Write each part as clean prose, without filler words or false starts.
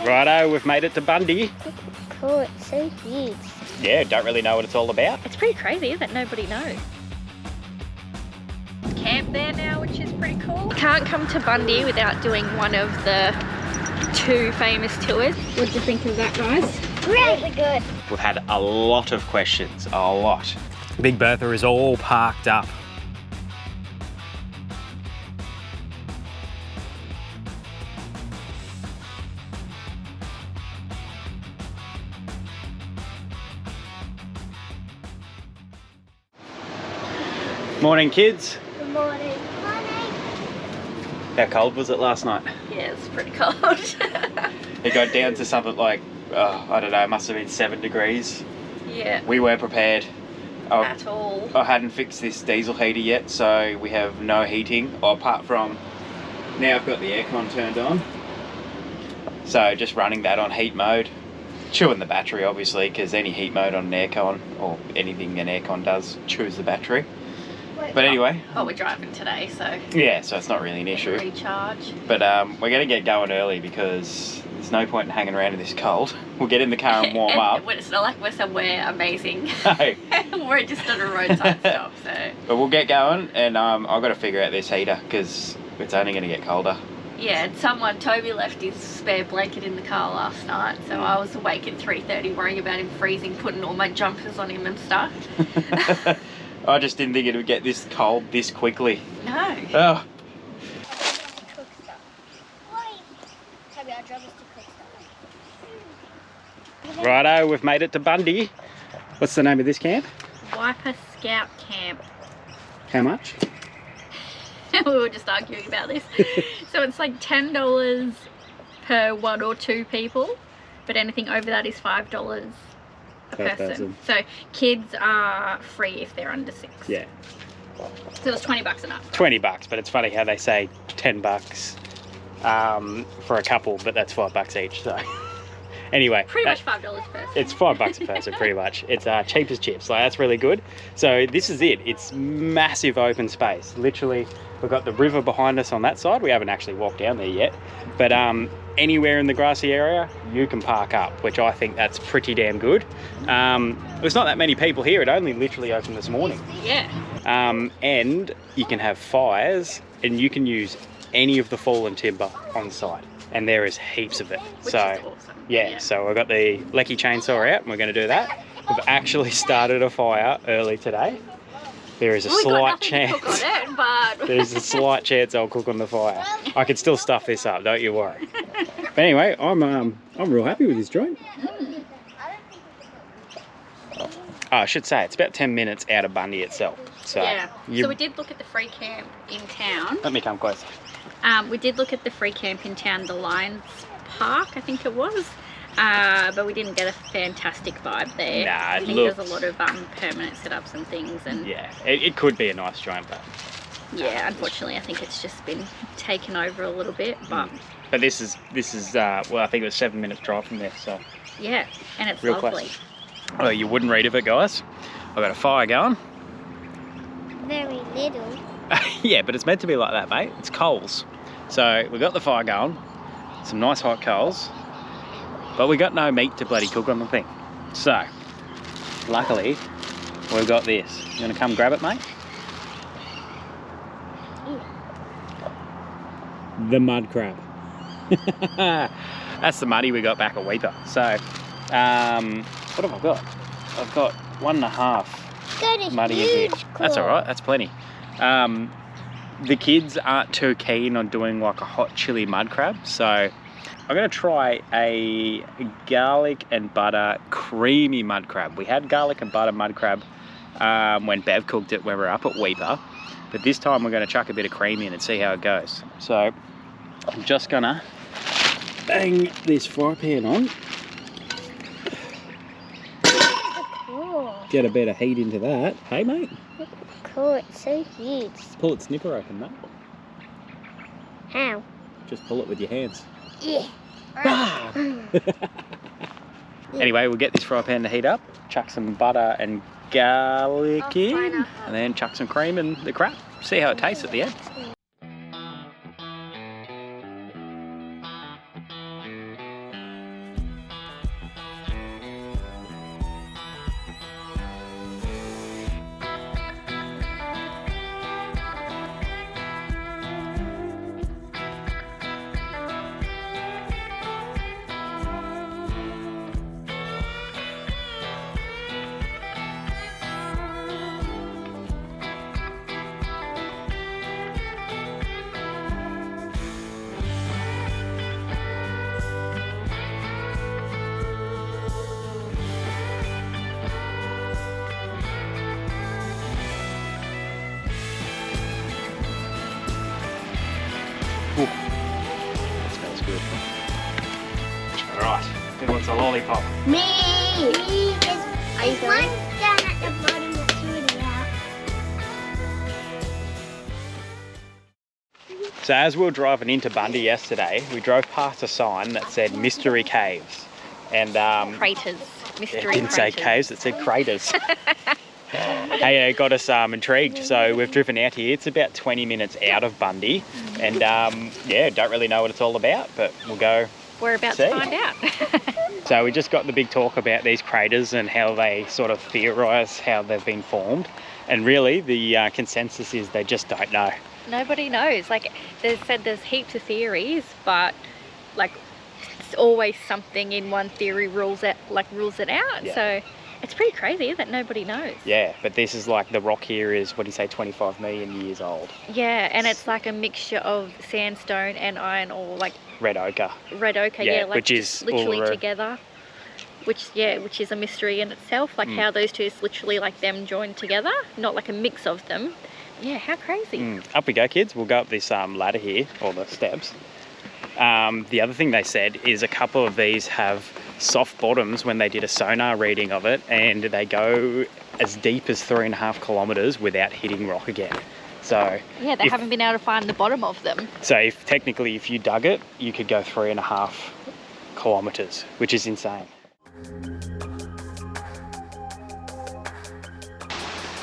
Righto, we've made it to Bundy. Cool, it's so huge. Yeah, don't really know what it's all about. It's pretty crazy that nobody knows. Camp there now, which is pretty cool. Can't come to Bundy without doing one of the 2 famous tours. What do you think of that, guys? Really good. We've had a lot of questions, a lot. Big Bertha is all parked up. Morning, kids. Good morning. How cold was it last night? Yeah, it's pretty cold. It got down to something like, I don't know, it must have been 7 degrees. Yeah. We weren't prepared. At all. I hadn't fixed this diesel heater yet, so we have no heating, apart from now I've got the aircon turned on. So just running that on heat mode. Chewing the battery, obviously, because any heat mode on an aircon, or anything an aircon does, chews the battery. But anyway. Oh, we're driving today, so. Yeah, so it's not really an issue. Recharge. But we're going to get going early because there's no point in hanging around in this cold. We'll get in the car and warm up. It's not like we're somewhere amazing. No. We're just at a roadside stop, so. But we'll get going, and I've got to figure out this heater because it's only going to get colder. Yeah, and Toby left his spare blanket in the car last night, so I was awake at 3:30 worrying about him freezing, putting all my jumpers on him and stuff. I just didn't think it would get this cold this quickly. No. Oh. Righto, we've made it to Bundy. What's the name of this camp? Wiper Scout Camp. How much? We were just arguing about this. So it's like $10 per 1 or 2 people, but anything over that is $5 a person. So kids are free if they're under 6. Yeah. So it's 20 bucks a night. 20 bucks, but it's funny how they say 10 bucks for a couple, but that's $5 each. So anyway, pretty much $5 per person. It's $5 a person, pretty much. It's cheap as chips. Like, that's really good. So this is it. It's massive open space. Literally, we've got the river behind us on that side. We haven't actually walked down there yet, but anywhere in the grassy area you can park up, which I think that's pretty damn good. There's not that many people here. It only literally opened this morning. Yeah. And you can have fires, and you can use any of the fallen timber on site, and there is heaps of it. Which so is awesome. yeah, so I've got the Lecky chainsaw out and we're going to do that. We've actually started a fire early today. There is a slight chance. There's a slight chance I'll cook on the fire. I can still stuff this up, don't you worry. But anyway, I'm real happy with this joint. Oh, I should say it's about 10 minutes out of Bundy itself. So yeah. So we did look at the free camp in town. Let me come closer. We did look at the free camp in town, the Lions Park, I think it was. But we didn't get a fantastic vibe there. Nah, I think there's a lot of permanent setups and things, and yeah, it could be a nice joint, but yeah, unfortunately, I think it's just been taken over a little bit. But this is well, I think it was 7 minutes drive from there, so yeah, and it's real lovely. Close. Oh, you wouldn't read of it, guys. I've got a fire going. Very little. Yeah, but it's meant to be like that, mate. It's coals. So we've got the fire going, some nice hot coals, but we got no meat to bloody cook on the thing. So luckily we've got this. You want to come grab it, mate? The mud crab. That's the muddy we got back at Weeper. So what have I got? I've got 1.5 muddy in here. That's all right, that's plenty. The kids aren't too keen on doing like a hot chili mud crab, so I'm going to try a garlic and butter creamy mud crab. We had garlic and butter mud crab when Bev cooked it when we were up at Weeper, but this time we're going to chuck a bit of cream in and see how it goes. So I'm just going to bang this fry pan on. Cool. Get a bit of heat into that. Hey, mate? Cool, it's so huge. Pull its snipper open, mate. How? Just pull it with your hands. Yeah. Ah! Anyway, we'll get this fry pan to heat up, chuck some butter and garlic in, and then chuck some cream and the crab. See how it tastes at the end. Right, who wants a lollipop? Me! There's one down at the bottom that's already out. So as we were driving into Bundy yesterday, we drove past a sign that said Mystery Caves. And Craters. Mystery it didn't craters. say caves, it said craters. Hey, it got us intrigued, so we've driven out here. It's about 20 minutes out of Bundy, and yeah, don't really know what it's all about, but we'll go. We're about to find out. So we just got the big talk about these craters and how they sort of theorise how they've been formed, and really the consensus is they just don't know. Nobody knows. Like they said, there's heaps of theories, but like it's always something in one theory rules it out. Yeah. So it's pretty crazy that nobody knows. Yeah, but this is like the rock here is, what do you say, 25 million years old. Yeah, and it's like a mixture of sandstone and iron ore, like red ochre. Red ochre, yeah, like which is literally together. Which is a mystery in itself, like how those two is literally like them joined together, not like a mix of them. Yeah, how crazy. Up we go, kids. We'll go up this ladder here, or the steps. The other thing they said is a couple of these have soft bottoms when they did a sonar reading of it, and they go as deep as 3.5 kilometres without hitting rock again. So yeah, they haven't been able to find the bottom of them. So technically if you dug it, you could go 3.5 kilometres, which is insane.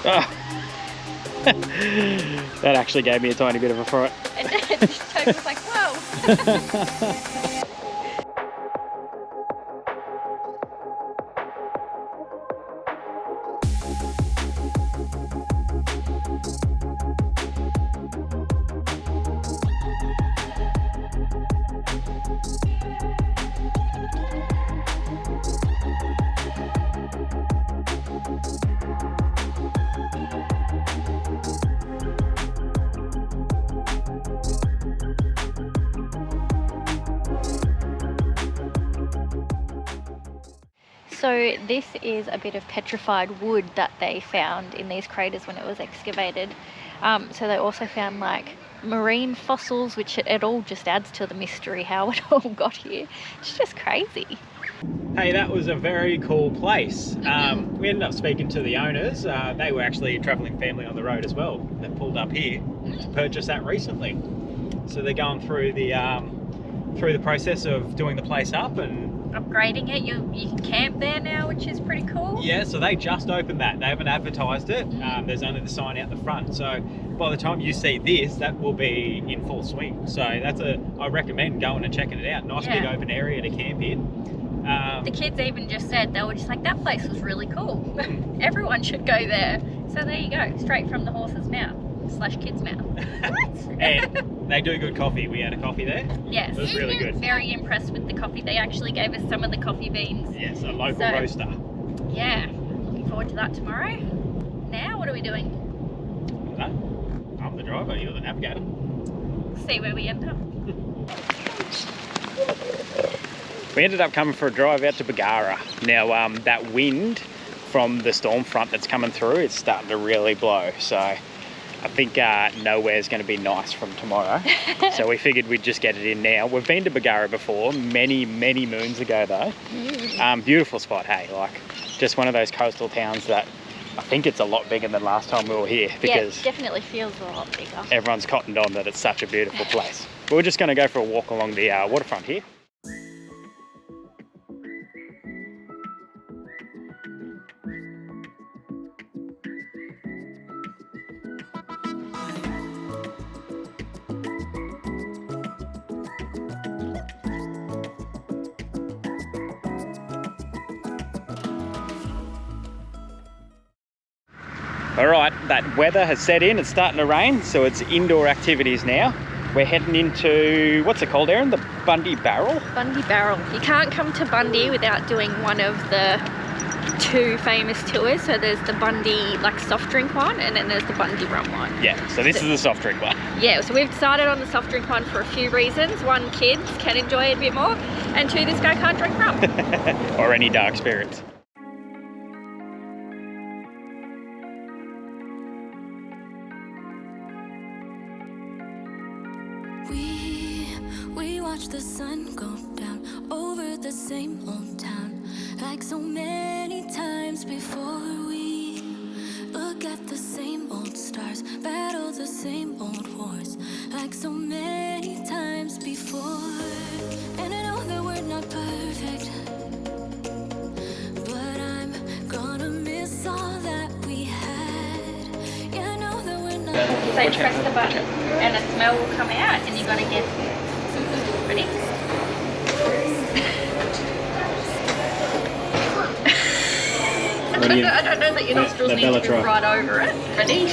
Oh. That actually gave me a tiny bit of a fright. Toby was like, whoa. So this is a bit of petrified wood that they found in these craters when it was excavated. So they also found like marine fossils, which it all just adds to the mystery how it all got here. It's just crazy. Hey, that was a very cool place. We ended up speaking to the owners. They were actually a travelling family on the road as well. They pulled up here to purchase that recently. So they're going through the process of doing the place up and upgrading it. You can camp there now, which is pretty cool. Yeah, so they just opened that. They haven't advertised it. There's only the sign out the front. So by the time you see this, that will be in full swing. So I recommend going and checking it out. Nice big open area to camp in. The kids even just said, they were just like, that place was really cool. Everyone should go there. So there you go, straight from the horse's mouth / kid's mouth. And they do good coffee. We had a coffee there. Yes. It was really good. Very impressed with the coffee. They actually gave us some of the coffee beans. Yes, a local roaster. Yeah, looking forward to that tomorrow. Now, what are we doing? No, I'm the driver, you're the navigator. See where we end up. We ended up coming for a drive out to Bargara. Now, that wind from the storm front that's coming through, it's starting to really blow. So I think nowhere's going to be nice from tomorrow. So we figured we'd just get it in now. We've been to Bargara before, many moons ago though. Beautiful spot, hey, like just one of those coastal towns that I think it's a lot bigger than last time we were here, because it definitely feels a lot bigger. Everyone's cottoned on that it's such a beautiful place. But we're just going to go for a walk along the waterfront here. All right, that weather has set in, it's starting to rain, so it's indoor activities now. We're heading into, what's it called, Erin? The Bundy Barrel? Bundy Barrel. You can't come to Bundy without doing one of the 2 famous tours. So there's the Bundy like soft drink one, and then there's the Bundy rum one. Yeah, so this is the soft drink one. Yeah, so we've decided on the soft drink one for a few reasons. 1, kids can enjoy it a bit more, and 2, this guy can't drink rum. Or any dark spirits. We watch the sun go down over the same old town, like so many times before. We look at the same old stars, battle the same old wars, like so many times before. And I know that we're not perfect, but I'm gonna miss all that we had. Yeah, I know that we're not perfect. So press the button and a smell will come out and you gotta get ready. I don't know that your nostrils need to be right over it. Ready?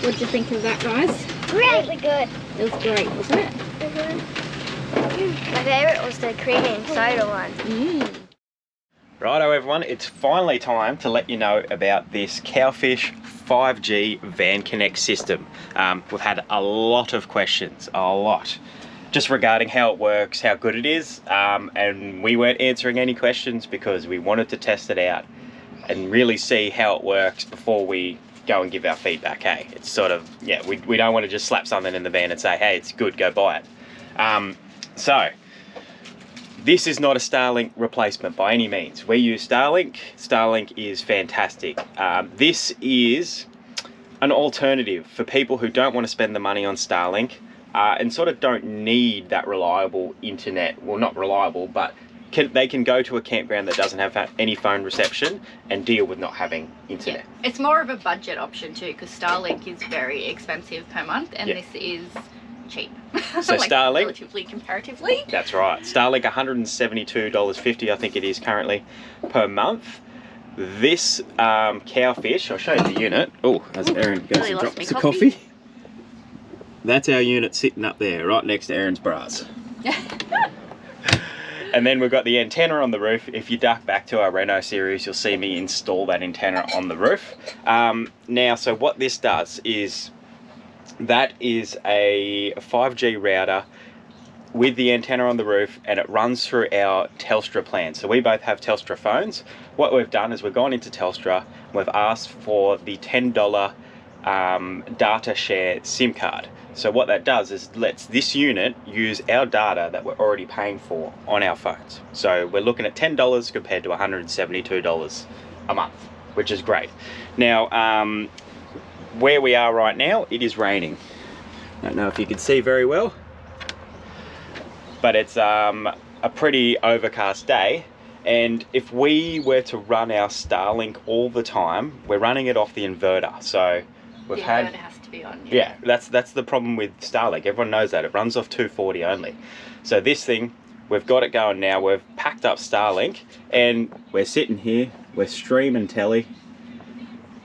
What did you think of that, guys? Really good. It was great, wasn't it? My favourite was the creamy and soda one. Righto everyone, it's finally time to let you know about this Cowfish 5G Van Connect system. We've had a lot of questions, just regarding how it works, how good it is, and we weren't answering any questions because we wanted to test it out and really see how it works before we go and give our feedback. Hey, it's sort of, yeah, we don't want to just slap something in the van and say, hey, it's good, go buy it. So this is not a Starlink replacement by any means. We use Starlink. Starlink is fantastic. This is an alternative for people who don't want to spend the money on Starlink and sort of don't need that reliable internet. Well, not reliable, but they can go to a campground that doesn't have any phone reception and deal with not having internet. Yeah. It's more of a budget option too, because Starlink is very expensive per month and this is cheap. So like Starlink, relatively comparatively. That's right. Starlink, $172.50 I think it is currently per month. This Cowfish, I'll show you the unit. Oh, as Erin goes and drops the coffee. That's our unit sitting up there, right next to Erin's bras. And then we've got the antenna on the roof. If you duck back to our Reno series, you'll see me install that antenna on the roof. Now, so what this does is, that is a 5G router with the antenna on the roof, and it runs through our Telstra plan. So we both have Telstra phones. What we've done is we've gone into Telstra, we've asked for the $10 data share SIM card. So what that does is lets this unit use our data that we're already paying for on our phones. So we're looking at $10 compared to $172 a month, which is great. Now, where we are right now, it is raining. I don't know if you can see very well, but it's a pretty overcast day. And if we were to run our Starlink all the time, we're running it off the inverter. So we've had... The inverter has to be on. Yeah, that's the problem with Starlink. Everyone knows that. It runs off 240 only. So this thing, we've got it going now. We've packed up Starlink and we're sitting here. We're streaming telly.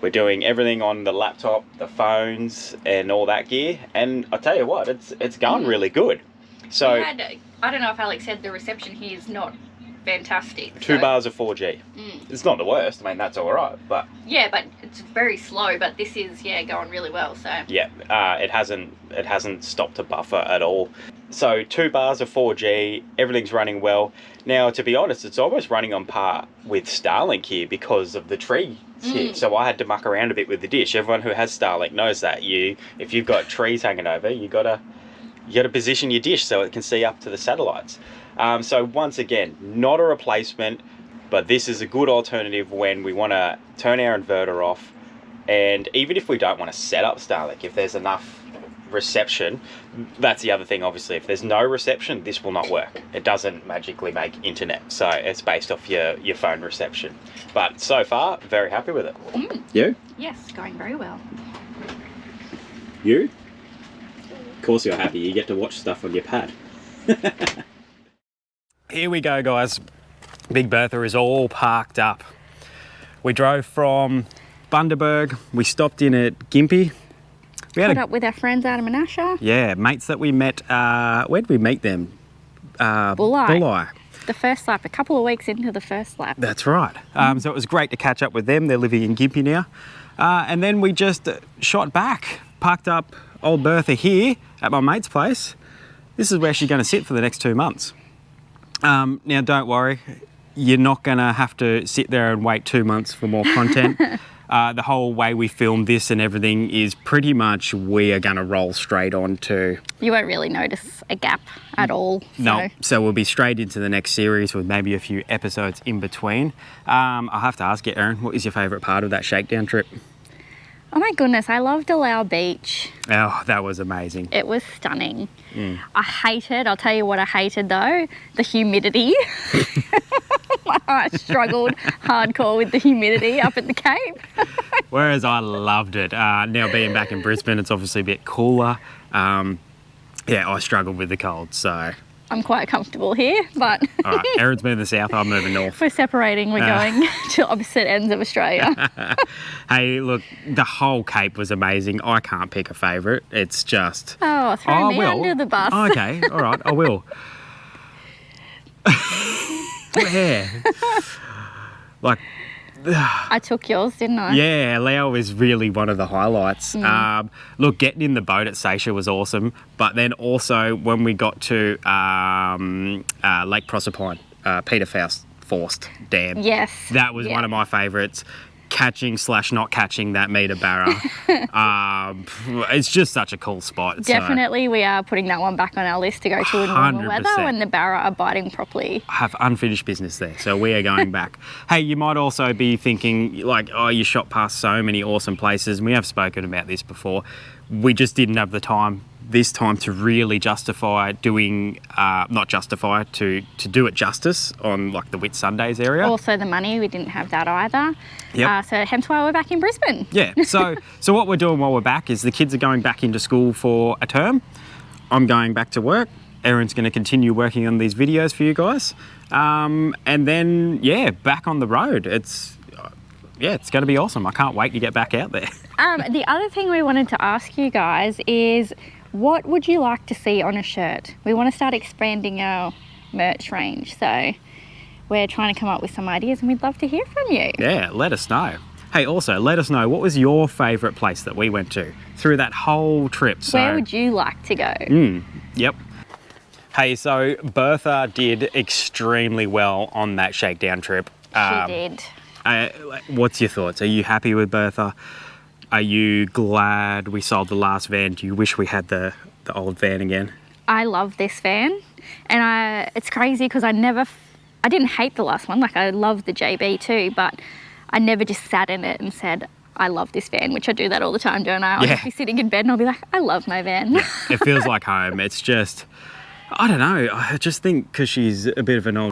We're doing everything on the laptop, the phones and all that gear. And I'll tell you what, it's going really good. So I don't know if Alex said the reception here is not fantastic. 2 bars of 4G. It's not the worst. I mean, that's all right, but yeah, but it's very slow. But this is going really well. So yeah, it hasn't stopped to buffer at all. So 2 bars of 4G, everything's running well. Now, to be honest, it's almost running on par with Starlink here because of the tree here. So I had to muck around a bit with the dish. Everyone who has Starlink knows that if you've got trees hanging over, you gotta position your dish so it can see up to the satellites. So once again, not a replacement, but this is a good alternative when we want to turn our inverter off. And even if we don't want to set up Starlink, if there's enough reception, that's the other thing, obviously. If there's no reception, this will not work. It doesn't magically make internet, so it's based off your phone reception. But so far, very happy with it. You? Yes, going very well. You? Of course you're happy. You get to watch stuff on your pad. Here we go, guys. Big Bertha is all parked up. We drove from Bundaberg. We stopped in at Gympie. We had caught up with our friends Adam and Asher. Yeah, mates that we met. Where did we meet them? Bulli. the first lap, a couple of weeks into the first lap. That's right. So it was great to catch up with them. They're living in Gympie now. And then we just shot back, parked up old Bertha here at my mate's place. This is where she's going to sit for the next 2 months. Now, don't worry. You're not going to have to sit there and wait 2 months for more content. The whole way we filmed this and everything is pretty much we are going to roll straight on to... You won't really notice a gap at all. So. No, so we'll be straight into the next series with maybe a few episodes in between. I'll have to ask you, Erin, what is your favourite part of that shakedown trip? Oh my goodness, I loved Delau Beach. Oh, that was amazing. It was stunning. I hated, I'll tell you what I hated though, the humidity. I struggled hardcore with the humidity up at the Cape. Whereas I loved it. Now being back in Brisbane, it's obviously a bit cooler. Yeah, I struggled with the cold, so... I'm quite comfortable here, but... All right, Erin's moving south, I'm moving north. We're separating, we're going to opposite ends of Australia. Hey, look, the whole Cape was amazing. I can't pick a favourite. It's just... Oh, throw me under the bus. Oh, okay, all right, I will. Yeah. Like... I took yours, didn't I? Yeah, Lao is really one of the highlights. Look, getting in the boat at Seisha was awesome, but then also when we got to Lake Proserpine, Peter Forst Dam. Yes. That was one of my favourites. Catching / not catching that meter barra. It's just such a cool spot. Definitely, we are putting that one back on our list to go to in warmer weather when the barra are biting properly. I have unfinished business there, so we are going back. Hey, you might also be thinking, like, oh, you shot past so many awesome places, and we have spoken about this before. We just didn't have the time this time to really justify doing, to do it justice on like the Whitsundays area. Also the money, we didn't have that either. Yep. So hence why we're back in Brisbane. Yeah, so what we're doing while we're back is the kids are going back into school for a term. I'm going back to work. Erin's going to continue working on these videos for you guys. And then, yeah, back on the road. It's going to be awesome. I can't wait to get back out there. The other thing we wanted to ask you guys is, what would you like to see on a shirt? We want to start expanding our merch range, so we're trying to come up with some ideas and we'd love to hear from you. Yeah, let us know. Hey, also, let us know, what was your favourite place that we went to through that whole trip? Where would you like to go? Yep. Hey, so Bertha did extremely well on that shakedown trip. She did. What's your thoughts? Are you happy with Bertha? Are you glad we sold the last van? Do you wish we had the old van again? I love this van, and it's crazy because I didn't hate the last one. Like, I love the JB too, but I never just sat in it and said, I love this van, which I do that all the time, don't I? I'll just be sitting in bed and I'll be like, I love my van. It feels like home. It's just, I don't know. I just think because she's a bit of an old,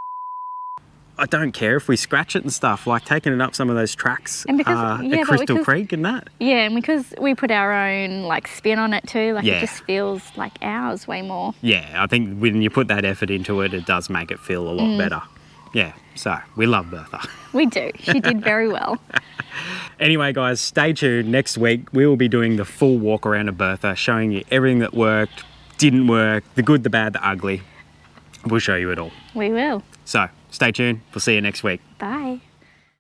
I don't care if we scratch it and stuff, like taking it up some of those tracks at Crystal Creek and that. Yeah, and because we put our own like spin on it too, like it just feels like ours way more. Yeah, I think when you put that effort into it, it does make it feel a lot better. Yeah, so we love Bertha. We do. She did very well. Anyway, guys, stay tuned. Next week, we will be doing the full walk around of Bertha, showing you everything that worked, didn't work, the good, the bad, the ugly. We'll show you it all. We will. So stay tuned. We'll see you next week. Bye.